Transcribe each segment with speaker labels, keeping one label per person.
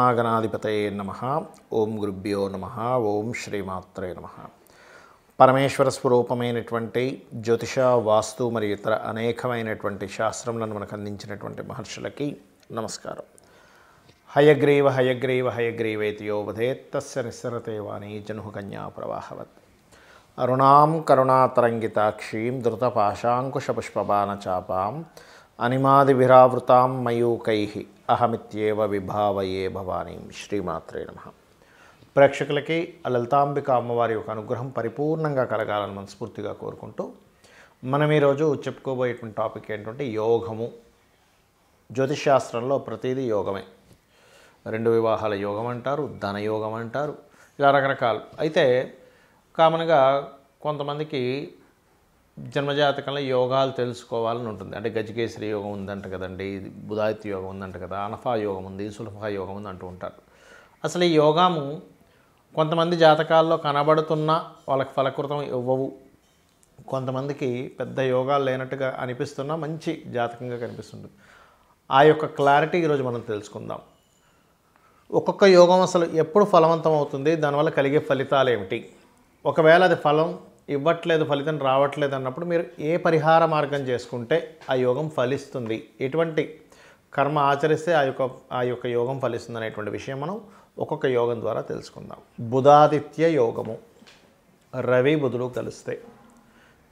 Speaker 1: శ్రీమహాగణాధిపతయే నమః. ఓం గురుభ్యో నమః. ఓం శ్రీమాత్రే నమః. పరమేశ్వర స్వరూపమైనటువంటి జ్యోతిష, వాస్తు మరియు ఇతర అనేకమైనటువంటి శాస్త్రములను మనకు అందించినటువంటి మహర్షులకి నమస్కారం. హయగ్రీవ హయగ్రీవ హయగ్రీవేతి యో వదేత్ తస్య నిస్సరతే వాణీ జనుః కన్యా ప్రవాహవత్. అరుణాం కరుణాతరంగితాక్షీం ధృతపాశాంకుశపుష్పబాణచాపాం అనిమాదిభిరావృతాం మయూకైః అహమిత్యేవ విభావయే భవానీం. శ్రీమాత్రే నమః. ప్రేక్షకులకి లలితాంబిక అమ్మవారి యొక్క అనుగ్రహం పరిపూర్ణంగా కలగాలని మనస్ఫూర్తిగా కోరుకుంటూ మనం ఈరోజు చెప్పుకోబోయేటువంటి టాపిక్ ఏంటంటే యోగము. జ్యోతిష్ శాస్త్రంలో ప్రతిదీ యోగమే. 2 వివాహాల యోగం అంటారు, ధనయోగం అంటారు, ఇలా రకరకాలు. అయితే కామన్గా కొంతమందికి జన్మజాతకంలో యోగాలు తెలుసుకోవాలని ఉంటుంది. అంటే గజకేసరి యోగం ఉందంట కదండి, బుధాదిత్య యోగం ఉందంట కదా, అనఫా యోగం ఉంది, సులభా యోగం ఉంది అంటూ ఉంటారు. అసలు ఈ యోగము కొంతమంది జాతకాల్లో కనబడుతున్నా వాళ్ళకి ఫలకృతం ఇవ్వవు. కొంతమందికి పెద్ద యోగాలు లేనట్టుగా అనిపిస్తున్నా మంచి జాతకంగా కనిపిస్తుంది. ఆ యొక్క క్లారిటీ ఈరోజు మనం తెలుసుకుందాం. ఒక్కొక్క యోగం అసలు ఎప్పుడు ఫలవంతం అవుతుంది, దానివల్ల కలిగే ఫలితాలు ఏమిటి, ఒకవేళ అది ఫలం ఇవ్వట్లేదు, ఫలితం రావట్లేదు అన్నప్పుడు మీరు ఏ పరిహార మార్గం చేసుకుంటే ఆ యోగం ఫలిస్తుంది, ఎటువంటి కర్మ ఆచరిస్తే ఆ యొక్క యోగం ఫలిస్తుంది అనేటువంటి విషయం మనం ఒక్కొక్క యోగం ద్వారా తెలుసుకుందాం. బుధాదిత్య యోగము, రవి బుధుడు కలిస్తే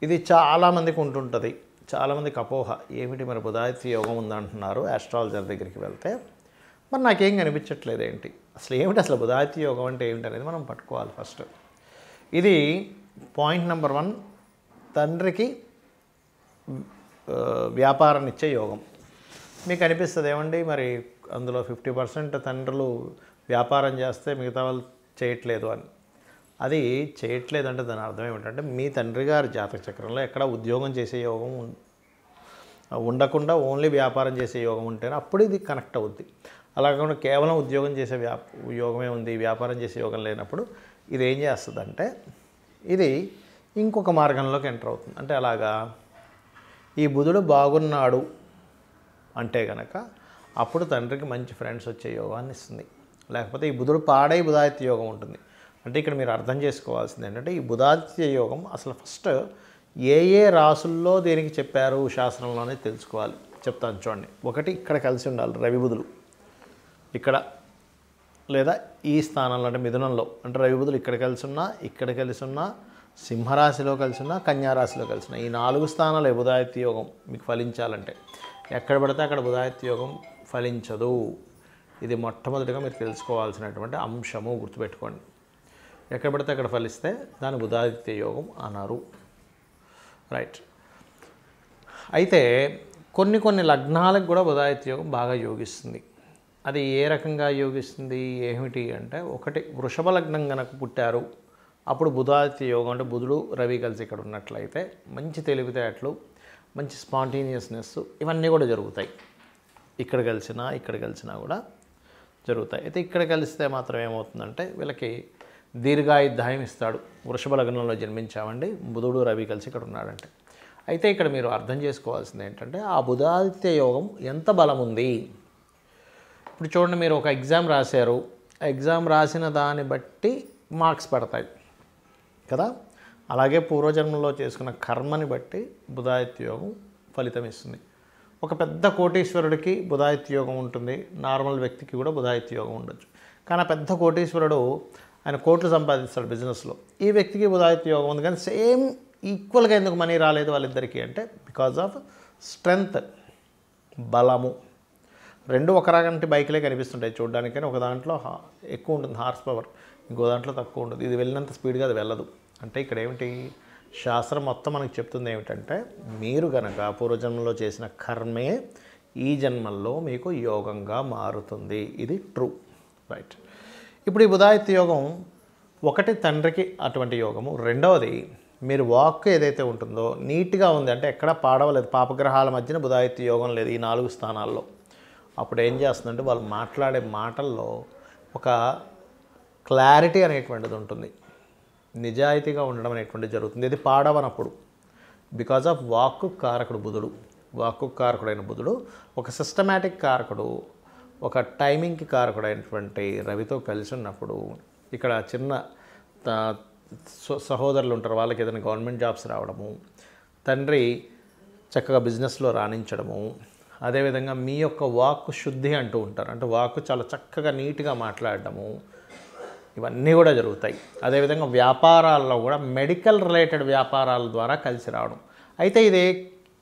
Speaker 1: ఇది చాలామందికి ఉంటుంటుంది. చాలామందికి అపోహ, ఏమిటి మరి బుధాదిత్య యోగం ఉందంటున్నారు ఆస్ట్రాలజర్ దగ్గరికి వెళ్తే, మరి నాకేం కనిపించట్లేదు ఏంటి, అసలు ఏమిటి అసలు బుధాదిత్య యోగం అంటే ఏమిటి అనేది మనం పట్టుకోవాలి ఫస్ట్. ఇది పాయింట్ నెంబర్ 1, తండ్రికి వ్యాపారాన్ని ఇచ్చే యోగం. మీకు అనిపిస్తుంది ఏమండి మరి అందులో 50% తండ్రులు వ్యాపారం చేస్తే మిగతా వాళ్ళు చేయట్లేదు అని. అది చేయట్లేదు అంటే దాని అర్థం ఏమిటంటే మీ తండ్రి గారి జాతక చక్రంలో ఎక్కడ ఉద్యోగం చేసే యోగం ఉండకుండా ఓన్లీ వ్యాపారం చేసే యోగం ఉంటేనే అప్పుడు ఇది కనెక్ట్ అవుద్ది. అలా కాకుండా కేవలం ఉద్యోగం చేసే యోగమే ఉంది, వ్యాపారం చేసే యోగం లేనప్పుడు ఇది ఏం చేస్తుందంటే ఇది ఇంకొక మార్గంలోకి ఎంటర్ అవుతుంది. అంటే అలాగా ఈ బుధుడు బాగున్నాడు అంటే కనుక అప్పుడు తండ్రికి మంచి ఫ్రెండ్స్ వచ్చే యోగాన్ని ఇస్తుంది. లేకపోతే ఈ బుధుడు పాడై బుధాదిత్య యోగం ఉంటుంది. అంటే ఇక్కడ మీరు అర్థం చేసుకోవాల్సింది ఏంటంటే ఈ బుధాదిత్య యోగం అసలు ఫస్ట్ ఏ రాసుల్లో దేనికి చెప్పారు శాస్త్రంలోనే తెలుసుకోవాలి. చెప్తాను చూడండి. ఒకటి ఇక్కడ కలిసి ఉండాలి రవి బుధులు, ఇక్కడ లేదా ఈ స్థానంలో అంటే మిథునంలో, అంటే రవి బుధులు ఇక్కడ కలిసి ఉన్నా, ఇక్కడ కలిసి ఉన్నా, సింహరాశిలో కలిసి ఉన్నా, కన్యారాశిలో కలిసి ఉన్నా, ఈ 4 స్థానాలు బుధాదిత్య యోగం మీకు ఫలించాలంటే ఎక్కడ పడితే అక్కడ బుధాదిత్య యోగం ఫలించదు. ఇది మొట్టమొదటిగా మీరు తెలుసుకోవాల్సినటువంటి అంశము, గుర్తుపెట్టుకోండి. ఎక్కడ పడితే అక్కడ ఫలిస్తే దాని బుధాదిత్య యోగం అన్నారు. రైట్. అయితే కొన్ని లగ్నాలకు కూడా బుధాదిత్య యోగం బాగా యోగిస్తుంది. అది ఏ రకంగా యోగిస్తుంది ఏమిటి అంటే, ఒకటి వృషభ లగ్నం కనుక పుట్టారు అప్పుడు బుధాదిత్య యోగం అంటే బుధుడు రవి కలిసి ఇక్కడ ఉన్నట్లయితే మంచి తెలివితేటలు, మంచి స్పాంటేనియస్నెస్ ఇవన్నీ కూడా జరుగుతాయి. ఇక్కడ కలిసినా కూడా జరుగుతాయి. అయితే ఇక్కడ కలిస్తే మాత్రం ఏమవుతుందంటే వీళ్ళకి దీర్ఘాయుర్దాయం ఇస్తాడు. వృషభ లగ్నంలో జన్మించామండి, బుధుడు రవి కలిసి ఇక్కడ ఉన్నాడంటే. అయితే ఇక్కడ మీరు అర్థం చేసుకోవాల్సింది ఏంటంటే ఆ బుధాదిత్య యోగం ఎంత బలం ఉంది. ఇప్పుడు చూడండి, మీరు ఒక ఎగ్జామ్ రాశారు, ఎగ్జామ్ రాసిన దాన్ని బట్టి మార్క్స్ పడతాయి కదా. అలాగే పూర్వజన్మలో చేసుకున్న కర్మని బట్టి బుధాదిత్య యోగం ఫలితం ఇస్తుంది. ఒక పెద్ద కోటీశ్వరుడికి బుధాదిత్య యోగం ఉంటుంది, నార్మల్ వ్యక్తికి కూడా బుధాదిత్య యోగం ఉండొచ్చు. కానీ ఆ పెద్ద కోటీశ్వరుడు ఆయన కోట్లు సంపాదిస్తాడు బిజినెస్లో, ఈ వ్యక్తికి బుధాదిత్య యోగం ఉంది కానీ సేమ్ ఈక్వల్గా ఎందుకు మనీ రాలేదు వాళ్ళిద్దరికీ అంటే బికాజ్ ఆఫ్ స్ట్రెంగ్త్, బలము. 2 ఒక రకంటి బైక్లే కనిపిస్తుంటాయి చూడడానికి, కానీ ఒక దాంట్లో ఎక్కువ ఉంటుంది హార్స్ పవర్, ఇంకో దాంట్లో తక్కువ ఉంటుంది. ఇది వెళ్ళినంత స్పీడ్గా అది వెళ్ళదు. అంటే ఇక్కడ ఏమిటి శాస్త్రం మొత్తం మనకు చెప్తుంది ఏమిటంటే మీరు కనుక పూర్వజన్మలో చేసిన కర్మే ఈ జన్మల్లో మీకు యోగంగా మారుతుంది. ఇది ట్రూ. రైట్. ఇప్పుడు ఈ బుధాదిత్య యోగం ఒకటి తండ్రికి అటువంటి యోగము, రెండవది మీరు వాక్ ఏదైతే ఉంటుందో నీట్గా ఉంది అంటే ఎక్కడ పాడవలేదు, పాపగ్రహాల మధ్యన బుధాదిత్య యోగం లేదు ఈ 4 స్థానాల్లో. అప్పుడు ఏం చేస్తుందంటే వాళ్ళు మాట్లాడే మాటల్లో ఒక క్లారిటీ అనేటువంటిది ఉంటుంది, నిజాయితీగా ఉండడం అనేటువంటిది జరుగుతుంది. ఇది పాడవనప్పుడు బికాజ్ ఆఫ్ వాక్కు కారకుడు బుధుడు, వాక్కు కారకుడైన బుధుడు ఒక సిస్టమాటిక్ కారకుడు. ఒక టైమింగ్కి కారకుడైనటువంటి రవితో కలిసి ఉన్నప్పుడు ఇక్కడ చిన్న సహోదరులు ఉంటారు, వాళ్ళకి ఏదైనా గవర్నమెంట్ జాబ్స్ రావడము, తండ్రి చక్కగా బిజినెస్లో రాణించడము, అదేవిధంగా మీ యొక్క వాక్కు శుద్ధి అంటూ ఉంటారు, అంటే వాక్కు చాలా చక్కగా నీట్గా మాట్లాడడము, ఇవన్నీ కూడా జరుగుతాయి. అదేవిధంగా వ్యాపారాల్లో కూడా మెడికల్ రిలేటెడ్ వ్యాపారాల ద్వారా కలిసి రావడం. అయితే ఇది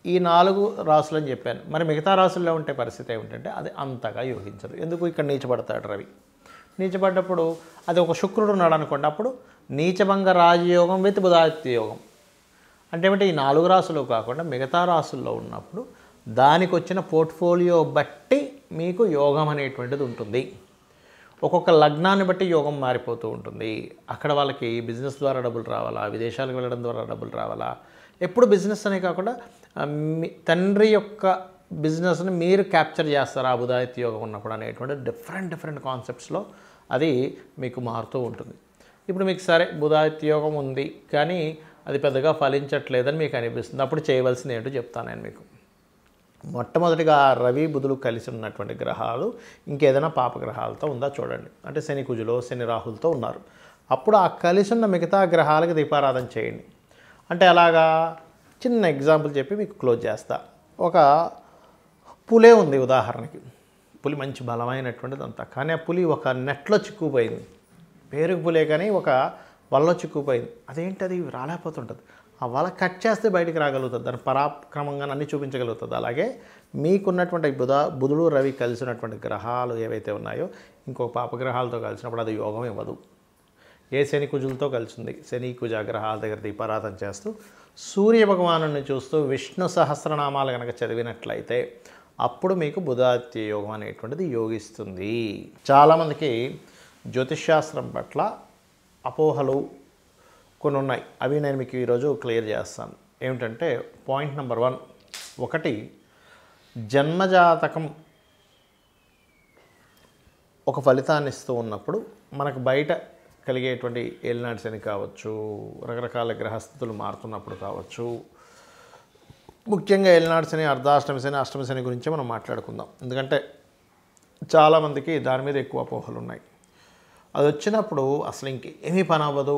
Speaker 1: ఈ 4 రాసులు అని చెప్పాను. మరి మిగతా రాసుల్లో ఉంటే పరిస్థితి ఏమిటంటే అది అంతగా యోగించదు. ఎందుకు? ఇక్కడ నీచపడతాడు రవి. నీచపడ్డప్పుడు అది ఒక శుక్రుడు ఉన్నాడు అనుకోండి, అప్పుడు నీచభంగ రాజయోగం విత్ బుధాదిత్య యోగం. అంటే ఏమంటే ఈ 4 రాసులు కాకుండా మిగతా రాసుల్లో ఉన్నప్పుడు దానికి వచ్చిన పోర్ట్ఫోలియో బట్టి మీకు యోగం అనేటువంటిది ఉంటుంది. ఒక్కొక్క లగ్నాన్ని బట్టి యోగం మారిపోతూ ఉంటుంది. అక్కడ వాళ్ళకి బిజినెస్ ద్వారా డబ్బులు రావాలా, విదేశాలకు వెళ్ళడం ద్వారా డబ్బులు రావాలా, ఎప్పుడు బిజినెస్ అనే కాకుండా తండ్రి యొక్క బిజినెస్ని మీరు క్యాప్చర్ చేస్తారా బుధాదిత్య యోగం ఉన్నప్పుడు అనేటువంటి డిఫరెంట్ కాన్సెప్ట్స్లో అది మీకు మారుతూ ఉంటుంది. ఇప్పుడు మీకు సరే బుధాదిత్య యోగం ఉంది కానీ అది పెద్దగా ఫలించట్లేదని మీకు అనిపిస్తుంది. అప్పుడు చేయవలసింది ఏంటో చెప్తాను నేను మీకు. మొట్టమొదటిగా రవి బుధులు కలిసి ఉన్నటువంటి గ్రహాలు ఇంకేదైనా పాపగ్రహాలతో ఉందా చూడండి. అంటే శని కుజులో శని రాహులతో ఉన్నారు. అప్పుడు ఆ కలిసి ఉన్న మిగతా గ్రహాలకు దీపారాధన చేయండి. అంటే అలాగా చిన్న ఎగ్జాంపుల్ చెప్పి మీకు క్లోజ్ చేస్తా. ఒక పులే ఉంది ఉదాహరణకి. పులి మంచి బలమైనటువంటిది అంతా, కానీ ఆ పులి ఒక నెట్లో చిక్కుపోయింది. పేరుకు పులే కానీ ఒక వలలో చిక్కుపోయింది. అదేంటది రాలేకపోతుంటుంది. ఆ వల కట్ చేస్తే బయటికి రాగలుగుతుంది, దాని పరాక్రమంగా అన్నీ చూపించగలుగుతుంది. అలాగే మీకున్నటువంటి బుధుడు రవి కలిసినటువంటి గ్రహాలు ఏవైతే ఉన్నాయో ఇంకొక పాపగ్రహాలతో కలిసినప్పుడు అది యోగం ఇవ్వదు. ఏ శని కుజులతో కలిసింది, శని కుజ గ్రహాల దగ్గర దీపారాధన చేస్తూ సూర్య భగవాను చూస్తూ విష్ణు సహస్రనామాలు కనుక చదివినట్లయితే అప్పుడు మీకు బుధాదిత్య యోగం అనేటువంటిది యోగిస్తుంది. చాలామందికి జ్యోతిష్శాస్త్రం పట్ల అపోహలు కొన్ని ఉన్నాయి. అవి నేను మీకు ఈరోజు క్లియర్ చేస్తాను. ఏమిటంటే పాయింట్ నెంబర్ 1, ఒకటి జన్మజాతకం ఒక ఫలితాన్ని ఇస్తూ ఉన్నప్పుడు మనకు బయట కలిగేటువంటి ఏలినాటి శని కావచ్చు, రకరకాల గ్రహస్థితులు మారుతున్నప్పుడు కావచ్చు, ముఖ్యంగా ఏలినాటి శని, అర్ధాష్టమి శని, అష్టమి శని గురించి మనం మాట్లాడుకుందాం. ఎందుకంటే చాలామందికి దాని మీద ఎక్కువ అపోహలు ఉన్నాయి. అది వచ్చినప్పుడు అసలు ఇంకేమీ పని అవ్వదు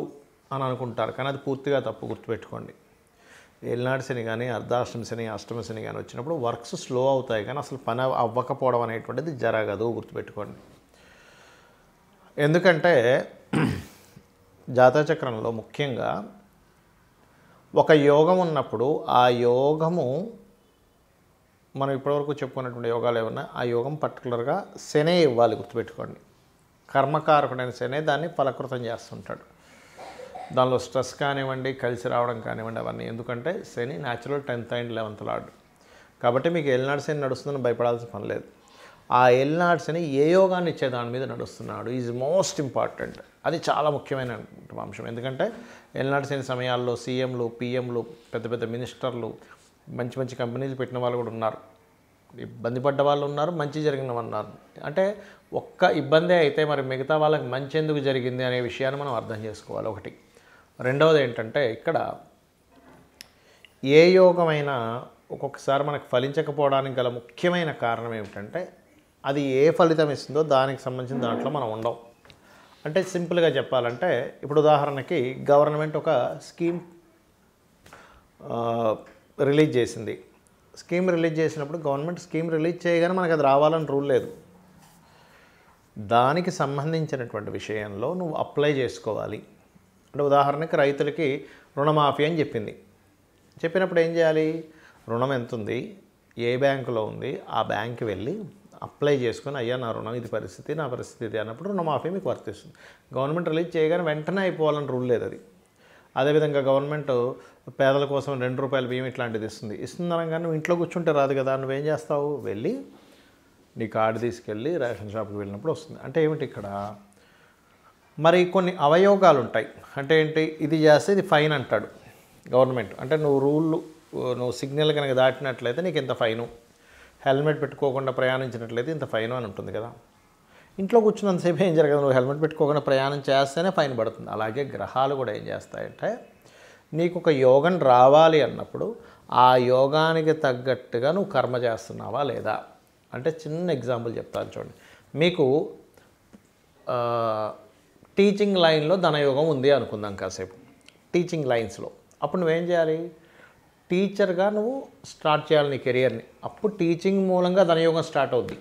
Speaker 1: అని అనుకుంటారు, కానీ అది పూర్తిగా తప్పు. గుర్తుపెట్టుకోండి, ఏలినాటి శని కానీ అర్ధాష్టమి శని, అష్టమి శని కానీ వచ్చినప్పుడు వర్క్స్ స్లో అవుతాయి, కానీ అసలు పని అవ్వకపోవడం అనేటువంటిది జరగదు. గుర్తుపెట్టుకోండి. ఎందుకంటే జాతచక్రంలో ముఖ్యంగా ఒక యోగం ఉన్నప్పుడు ఆ యోగము మనం ఇప్పటివరకు చెప్పుకున్నటువంటి యోగాలు ఏమన్నా ఆ యోగం పర్టికులర్గా శనే ఇవ్వాలి. గుర్తుపెట్టుకోండి, కర్మకారకుడైన శనే దాన్ని ఫలకృతం చేస్తుంటాడు. దానిలో స్ట్రెస్ కానివ్వండి, కలిసి రావడం కానివ్వండి, అవన్నీ. ఎందుకంటే శని natural 10th and 11th lord. కాబట్టి మీకు ఏలినాటి శని నడుస్తుందని భయపడాల్సిన పని లేదు. ఆ ఏలినాటి శని ఏ యోగాన్ని ఇచ్చే దాని మీద నడుస్తున్నాడు ఈజ్ మోస్ట్ ఇంపార్టెంట్. అది చాలా ముఖ్యమైన అంశం. ఎందుకంటే ఏలినాటి శని సమయాల్లో సీఎంలు, పిఎంలు, పెద్ద పెద్ద మినిస్టర్లు, మంచి మంచి కంపెనీలు పెట్టిన వాళ్ళు కూడా ఉన్నారు, ఇబ్బంది పడ్డ వాళ్ళు ఉన్నారు, మంచి జరిగిన వాళ్ళు ఉన్నారు. అంటే ఒక్క ఇబ్బందే అయితే మరి మిగతా వాళ్ళకి మంచి ఎందుకు జరిగింది అనే విషయాన్ని మనం అర్థం చేసుకోవాలి. ఒకటి. రెండవది ఏంటంటే ఇక్కడ ఏ యోగమైనా ఒక్కొక్కసారి మనకు ఫలించకపోవడానికి గల ముఖ్యమైన కారణం ఏమిటంటే అది ఏ ఫలితం ఇస్తుందో దానికి సంబంధించిన దాంట్లో మనం ఉండం. అంటే సింపుల్గా చెప్పాలంటే ఇప్పుడు ఉదాహరణకి గవర్నమెంట్ ఒక స్కీమ్ రిలీజ్ చేసింది. స్కీమ్ రిలీజ్ చేసినప్పుడు గవర్నమెంట్ స్కీమ్ రిలీజ్ చేయగానే మనకు అది రావాలని రూల్ లేదు. దానికి సంబంధించినటువంటి విషయంలో నువ్వు అప్లై చేసుకోవాలి. అంటే ఉదాహరణకి రైతులకి రుణమాఫీ అని చెప్పింది. చెప్పినప్పుడు ఏం చేయాలి? రుణం ఎంత ఉంది, ఏ బ్యాంకులో ఉంది, ఆ బ్యాంక్కి వెళ్ళి అప్లై చేసుకొని అయ్యా నా రుణం ఇది పరిస్థితి, నా పరిస్థితి ఇది అన్నప్పుడు రుణమాఫీ మీకు వర్తిస్తుంది. గవర్నమెంట్ రిలీజ్ చేయగానే వెంటనే అయిపోవాలని రూల్ లేదు అది. అదేవిధంగా గవర్నమెంట్ పేదల కోసం ₹2 బియ్యం ఇట్లాంటిది ఇస్తుంది అనగానే నువ్వు ఇంట్లో కూర్చుంటే రాదు కదా. నువ్వేం చేస్తావు? వెళ్ళి నీ కార్డు తీసుకెళ్ళి రేషన్ షాప్కి వెళ్ళినప్పుడు వస్తుంది. అంటే ఏమిటి ఇక్కడ? మరి కొన్ని అవయోగాలు ఉంటాయి. అంటే ఏంటి? ఇది చేస్తే ఇది ఫైన్ అంటాడు గవర్నమెంట్. అంటే నువ్వు సిగ్నల్ కనుక దాటినట్లయితే నీకు ఇంత ఫైను, హెల్మెట్ పెట్టుకోకుండా ప్రయాణించినట్లయితే ఇంత ఫైను అని ఉంటుంది కదా. ఇంట్లో కూర్చున్నంతసేపు ఏం జరగదు, నువ్వు హెల్మెట్ పెట్టుకోకుండా ప్రయాణం చేస్తేనే ఫైన్ పడుతుంది. అలాగే గ్రహాలు కూడా ఏం చేస్తాయంటే నీకు ఒక యోగం రావాలి అన్నప్పుడు ఆ యోగానికి తగ్గట్టుగా నువ్వు కర్మ చేస్తున్నావా లేదా. అంటే చిన్న ఎగ్జాంపుల్ చెప్తాను చూడండి. మీకు టీచింగ్ లైన్లో ధనయోగం ఉంది అనుకుందాం కాసేపు, టీచింగ్ లైన్స్లో. అప్పుడు నువ్వేం చేయాలి? టీచర్గా నువ్వు స్టార్ట్ చేయాలి నీ కెరియర్ని. అప్పుడు టీచింగ్ మూలంగా ధనయోగం స్టార్ట్ అవుద్ది.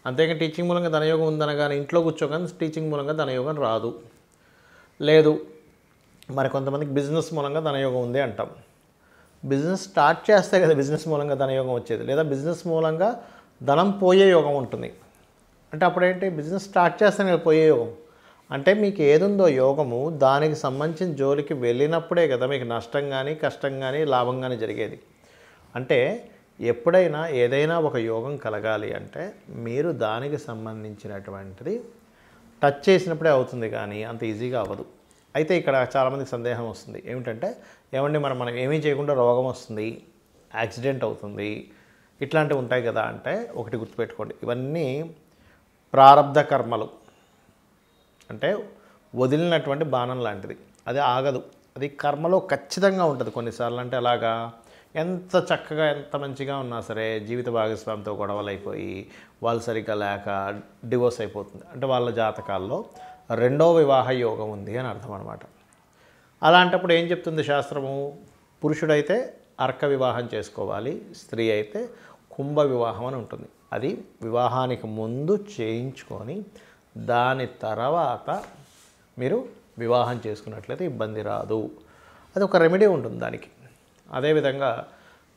Speaker 1: అంతేగా టీచింగ్ మూలంగా ధనయోగం ఉందనగానే ఇంట్లో కూర్చోగానే టీచింగ్ మూలంగా ధనయోగం రాదు. లేదు, మరి కొంతమందికి బిజినెస్ మూలంగా ధనయోగం ఉంది అంటాం. బిజినెస్ స్టార్ట్ చేస్తే కదా బిజినెస్ మూలంగా ధనయోగం వచ్చేది. లేదా బిజినెస్ మూలంగా ధనం పోయే యోగం ఉంటుంది. అంటే అప్పుడేంటి? బిజినెస్ స్టార్ట్ చేస్తేనే కదా పోయే యోగం. అంటే మీకు ఏదుందో యోగము దానికి సంబంధించిన జోలికి వెళ్ళినప్పుడే కదా మీకు నష్టం కానీ కష్టం కానీ లాభం కానీ జరిగేది. అంటే ఎప్పుడైనా ఏదైనా ఒక యోగం కలగాలి అంటే మీరు దానికి సంబంధించినటువంటిది టచ్ చేసినప్పుడే అవుతుంది, కానీ అంత ఈజీగా అవ్వదు. అయితే ఇక్కడ చాలామందికి సందేహం వస్తుంది ఏమిటంటే, ఏమండి మనం ఏమీ చేయకుండా రోగం వస్తుంది, యాక్సిడెంట్ అవుతుంది, ఇట్లాంటివి ఉంటాయి కదా అంటే, ఒకటి గుర్తుపెట్టుకోండి, ఇవన్నీ ప్రారబ్ధ కర్మలు. అంటే వదిలినటువంటి బాణం లాంటిది, అది ఆగదు. అది కర్మలో ఖచ్చితంగా ఉంటుంది కొన్నిసార్లు. అంటే అలాగా ఎంత చక్కగా ఎంత మంచిగా ఉన్నా సరే జీవిత భాగస్వామితో గొడవలు అయిపోయి వాళ్ళు సరిగ్గా లేక డివోర్స్ అయిపోతుంది. అంటే వాళ్ళ జాతకాల్లో రెండవ వివాహ యోగం ఉంది అని అర్థం అనమాట. అలాంటప్పుడు ఏం చెప్తుంది శాస్త్రము? పురుషుడైతే అర్క వివాహం చేసుకోవాలి, స్త్రీ అయితే కుంభ వివాహం అని ఉంటుంది. అది వివాహానికి ముందు చేయించుకొని దాని తర్వాత మీరు వివాహం చేసుకున్నట్లయితే ఇబ్బంది రాదు. అది ఒక రెమెడీ ఉంటుంది దానికి. అదేవిధంగా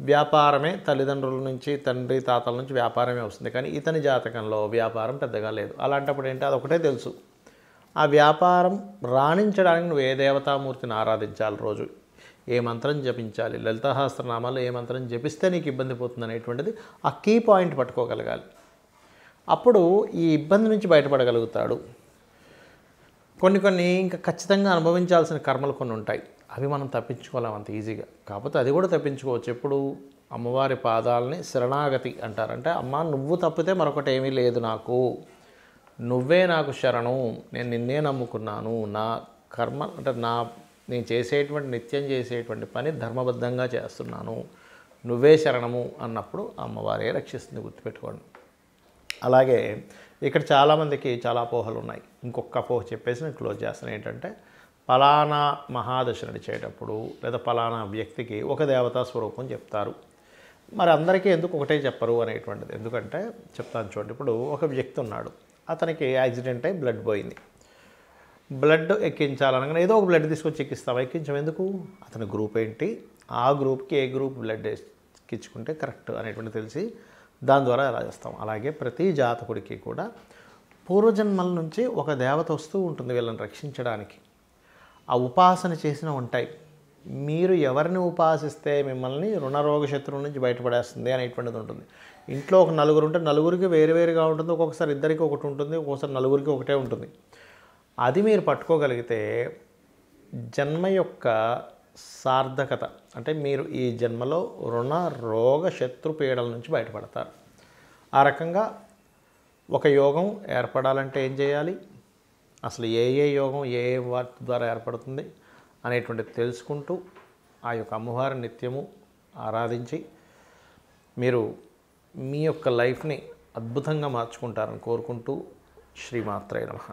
Speaker 1: వ్యాపారమే తల్లిదండ్రుల నుంచి, తండ్రి తాతల నుంచి వ్యాపారమే వస్తుంది, కానీ ఇతని జాతకంలో వ్యాపారం పెద్దగా లేదు. అలాంటప్పుడు ఏంటి? అది ఒకటే తెలుసు, ఆ వ్యాపారం రాణించడానికి నువ్వు ఏ దేవతామూర్తిని ఆరాధించాలి, రోజు ఏ మంత్రం జపించాలి, లలితాసహస్రనామాలు ఏ మంత్రం జపిస్తే నీకు ఇబ్బంది పోతుంది అనేటువంటిది ఆ కీ పాయింట్ పట్టుకోగలగాలి. అప్పుడు ఈ ఇబ్బంది నుంచి బయటపడగలుగుతాడు. కొన్ని ఇంకా ఖచ్చితంగా అనుభవించాల్సిన కర్మలు కొన్ని ఉంటాయి, అవి మనం తప్పించుకోలేం అంత ఈజీగా. కాకపోతే అది కూడా తప్పించుకోవచ్చు. ఎప్పుడు? అమ్మవారి పాదాలని శరణాగతి అంటారంటే, అమ్మ నువ్వు తప్పితే మరొకటి ఏమీ లేదు నాకు, నువ్వే నాకు శరణం, నేను నిన్నే నమ్ముకున్నాను, నా కర్మ అంటే నేను చేసేటువంటి నిత్యం చేసేటువంటి పని ధర్మబద్ధంగా చేస్తున్నాను, నువ్వే శరణము అన్నప్పుడు అమ్మవారే రక్షిస్తుంది, గుర్తుపెట్టుకోండి. అలాగే ఇక్కడ చాలామందికి చాలా అపోహలు ఉన్నాయి. ఇంకొక అపోహ చెప్పేసి నేను క్లోజ్ చేస్తాను. ఏంటంటే, పలానా మహాదశ నడిచేటప్పుడు లేదా పలానా వ్యక్తికి ఒక దేవతా స్వరూపం చెప్తారు, మరి అందరికీ ఎందుకు ఒకటే చెప్పరు అనేటువంటిది. ఎందుకంటే చెప్తాను చూడండి. ఇప్పుడు ఒక వ్యక్తి ఉన్నాడు, అతనికి యాక్సిడెంట్ అయి బ్లడ్ పోయింది. బ్లడ్ ఎక్కించాలనగానే ఏదో ఒక బ్లడ్ తీసుకొచ్చి ఎక్కిస్తాం. ఎక్కించాం ఎందుకు? అతని గ్రూప్ ఏంటి, ఆ గ్రూప్కి ఏ గ్రూప్ బ్లడ్ ఎక్కించుకుంటే కరెక్ట్ అనేటువంటి తెలిసి దాని ద్వారా ఎలా చేస్తాం. అలాగే ప్రతి జాతకుడికి కూడా పూర్వజన్మల నుంచి ఒక దేవత వస్తూ ఉంటుంది వీళ్ళని రక్షించడానికి. ఆ ఉపాసన చేసిన ఉంటాయి. మీరు ఎవరిని ఉపాసిస్తే మిమ్మల్ని రుణరోగ శత్రువు నుంచి బయటపడేస్తుంది అనేటువంటిది ఉంటుంది. ఇంట్లో ఒక నలుగురు ఉంటే నలుగురికి వేరువేరుగా ఉంటుంది, ఒక్కొక్కసారి ఇద్దరికి ఒకటి ఉంటుంది, ఒక్కొక్కసారి నలుగురికి ఒకటే ఉంటుంది. అది మీరు పట్టుకోగలిగితే జన్మ యొక్క సార్థకత, అంటే మీరు ఈ జన్మలో రుణ రోగ శత్రు పీడల నుంచి బయటపడతారు. ఆ రకంగా ఒక యోగం ఏర్పడాలంటే ఏం చేయాలి, అసలు ఏ యోగం ఏ వాటి ద్వారా ఏర్పడుతుంది అనేటువంటిది తెలుసుకుంటూ ఆ యొక్క అమ్మవారిని నిత్యము ఆరాధించి మీరు మీ యొక్క లైఫ్ని అద్భుతంగా మార్చుకుంటారని కోరుకుంటూ శ్రీమాత్రే నమః.